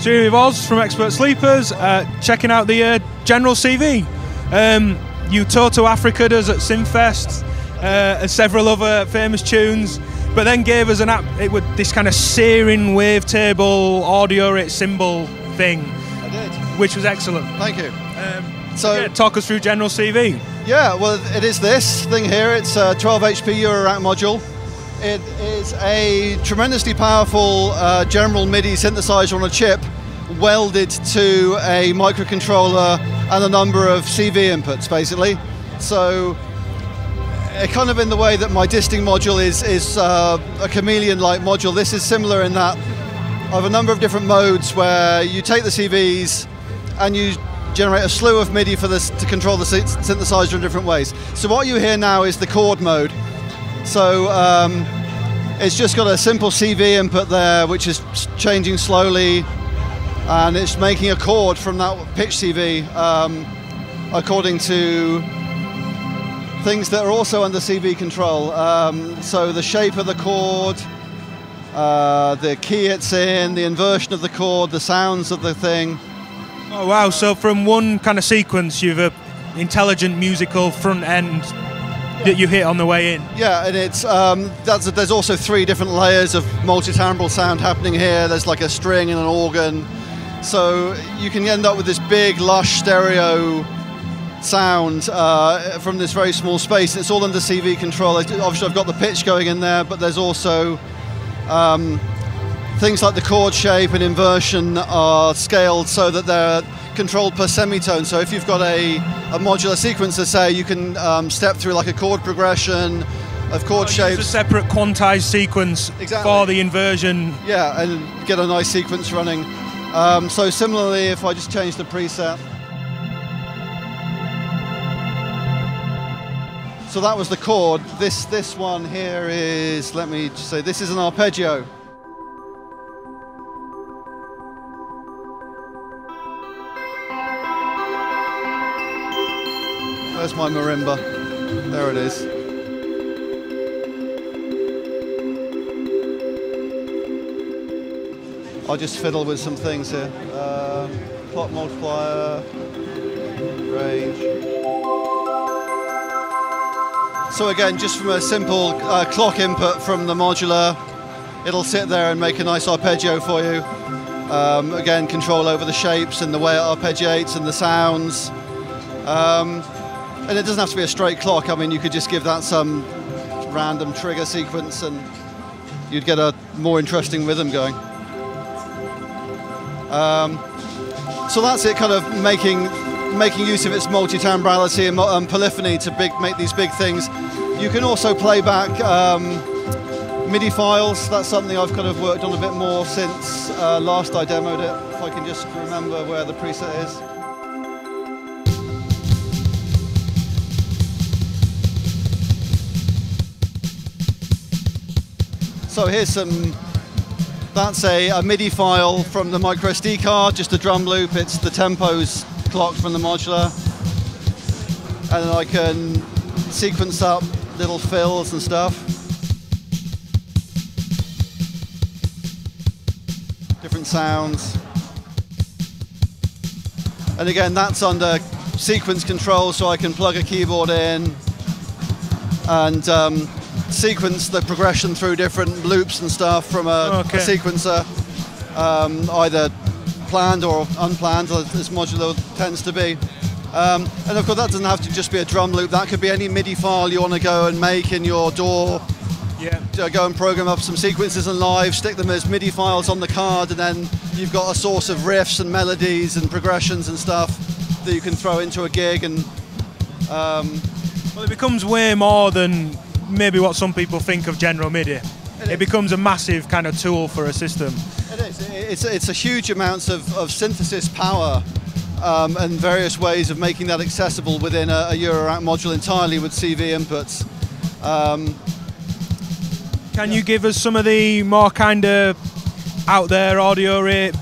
So here with Oz from Expert Sleepers, checking out the General CV. You Toto Africa does at Synthfest, and several other famous tunes, but then gave us an app with this kind of searing wavetable audio rate symbol thing. I did. Which was excellent. Thank you. Talk us through General CV. Yeah, well, it is this thing here. It's a 12 HP Eurorack module. It is a tremendously powerful General MIDI synthesizer on a chip welded to a microcontroller and a number of CV inputs, basically. So, kind of in the way that my disting module is a chameleon-like module, this is similar in that I have a number of different modes where you take the CVs and you generate a slew of MIDI for this to control the synthesizer in different ways. So what you hear now is the chord mode. So it's just got a simple CV input there, which is changing slowly, and it's making a chord from that pitch CV according to things that are also under CV control. So the shape of the chord, the key it's in, the inversion of the chord, the sounds of the thing. Oh wow, so from one kind of sequence you've an intelligent musical front end that you hit on the way in. Yeah, and it's there's also 3 different layers of multi-timbral sound happening here. There's like a string and an organ. So you can end up with this big, lush stereo sound from this very small space. It's all under CV control. Obviously I've got the pitch going in there, but there's also things like the chord shape and inversion are scaled so that they're controlled per semitone. So if you've got a modular sequencer, say, you can step through like a chord progression of chord shapes. Use a separate quantized sequence for the inversion. Yeah, and get a nice sequence running. So similarly, if I just change the preset. So that was the chord. This one here is, let me just say, this is an arpeggio. Where's my marimba? There it is. I'll just fiddle with some things here. Clock multiplier, range. So again, just from a simple clock input from the modular, it'll sit there and make a nice arpeggio for you. Again, control over the shapes and the way it arpeggiates and the sounds. And it doesn't have to be a straight clock. I mean, you could just give that some random trigger sequence and you'd get a more interesting rhythm going. So that's it, kind of making use of its multi-timbrality and polyphony to make these big things. You can also play back MIDI files. That's something I've kind of worked on a bit more since last I demoed it, if I can just remember where the preset is. So here's that's a MIDI file from the micro SD card, just a drum loop. It's the tempos clocked from the modular. And then I can sequence up little fills and stuff. Different sounds. And again, that's under sequence control, so I can plug a keyboard in and sequence the progression through different loops and stuff from a sequencer, either planned or unplanned, as this modular tends to be. And of course, that doesn't have to just be a drum loop. That could be any MIDI file you want to go and make in your DAW. Yeah. Go and program up some sequences and live, stick them as MIDI files on the card, and then you've got a source of riffs and melodies and progressions and stuff that you can throw into a gig. And well, it becomes way more than maybe what some people think of General MIDI. It becomes a massive kind of tool for a system. It is. It's a huge amounts of synthesis power and various ways of making that accessible within a Eurorack module entirely with CV inputs. Can you give us some of the more kind of out there audio rate,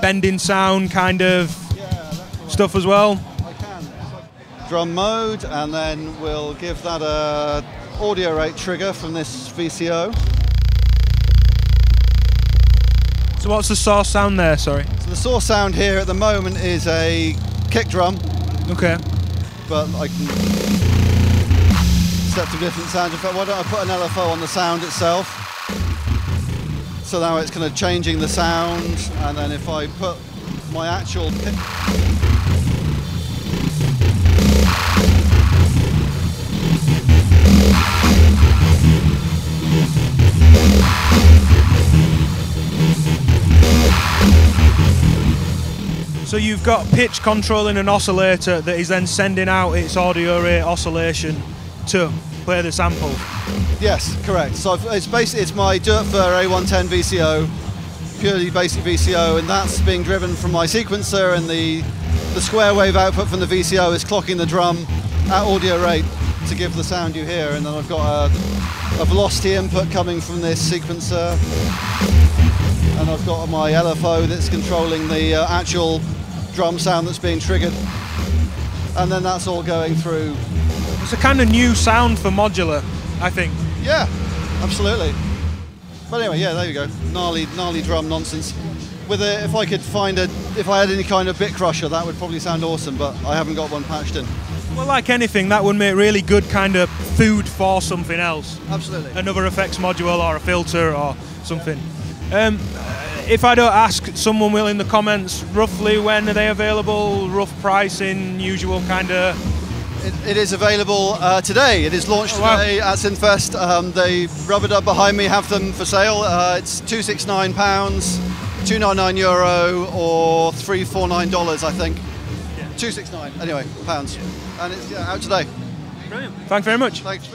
bending sound kind of stuff as well? I can. Drum mode, and then we'll give that a audio rate trigger from this VCO. So So what's the source sound there, sorry? So the source sound here at the moment is a kick drum. Okay. But I can set to different sounds. In fact, why don't I put an LFO on the sound itself? So now it's kind of changing the sound, and then if I put my actual So you've got pitch controlling an oscillator that is then sending out its audio rate oscillation to play the sample. Yes, correct. So it's my DivKid A110 VCO, purely basic VCO, and that's being driven from my sequencer, and the square wave output from the VCO is clocking the drum at audio rate to give the sound you hear, and then I've got a velocity input coming from this sequencer, and I've got my LFO that's controlling the actual drum sound that's being triggered, and then that's all going through. It's a kind of new sound for modular, I think. Yeah, absolutely. But anyway, yeah, there you go. Gnarly drum nonsense. With if I could find if I had any kind of bit crusher, that would probably sound awesome, but I haven't got one patched in. Well, like anything, that would make really good kind of food for something else. Absolutely. Another effects module or a filter or something. If I don't ask, someone will in the comments, roughly when are they available, rough pricing, usual kind of... It is available today. It is launched today at Synthfest. The rubber dub behind me have them for sale. It's £269, €299 or $349, I think. Yeah. $269, anyway, pounds. Yeah. And it's out today. Brilliant. Thanks very much. Thanks.